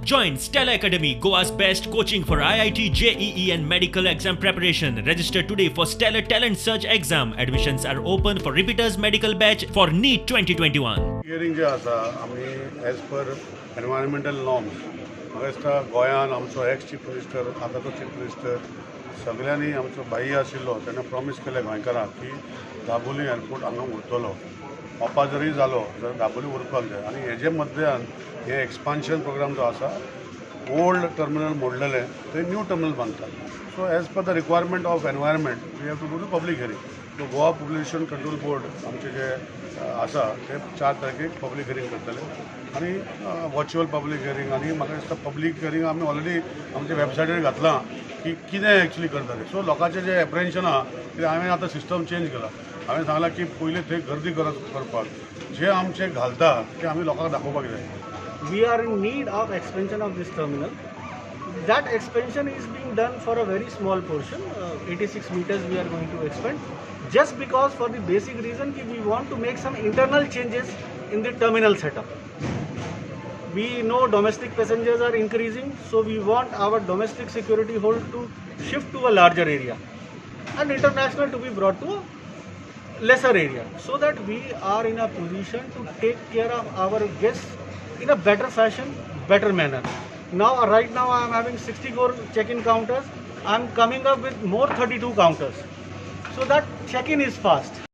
Join Stella Academy, Goa's best coaching for IIT, JEE and medical exam preparation. Register today for Stellar Talent Search exam. Admissions are open for repeaters medical batch for NEET 2021. Hearing जे आसा आमी as per environmental norms म्हाका दिसता गोंयान आमचो ex chief minister आतांचो chief minister सगळ्यांनी आमचो by आशिल्लो तेणें प्रॉमीस केलें गोंयकारांक की दाबोली एअरपोर्ट हांगा उरतलो. ओपा जरी जालो जाल्यार दाबोली उरपाक जाय आनी हेजे मदल्यान हे एक्सपान्शन प्रोग्राम जो आसा ओल्ड टर्मिनल मोडलेले थंय न्यू टर्मिनल बांदतात. So as per the requirement of environment we have to do the public hearing. So Goa pollution control board आमचे जे आसा ते 4 तारखेक पब्लीक हियरिंग करतले आनी वर्च्युअल पब्लीक हियरिंग आनी म्हाका दिसता पब्लीक हियरिंग आमी ऑलरेडी आमच्या वेबसायटीर घातलां की कितें एक्चुली करतले. सो लोकांचें जें एप्रिहेन्शन आहा तें हांवें आतां सिस्टम चेंज केला. हांवें सांगलां की पयलीं थंय गर्दी करपाक जें आमचें घालता तें आमी लोकांक दाखोवपाक जाय. We are in need of expansion of this terminal. That expansion is being done for a very small portion, 86 meters we are going to expand, just because for the basic reason that we want to make some internal changes in the terminal setup. We know domestic passengers are increasing, so we want our domestic security hold to shift to a larger area and international to be brought to a lesser area, so that we are in a position to take care of our guests in a better fashion, better manner. Now, right now I am having 64 check-in counters. I am coming up with more 32 counters, so that check-in is fast.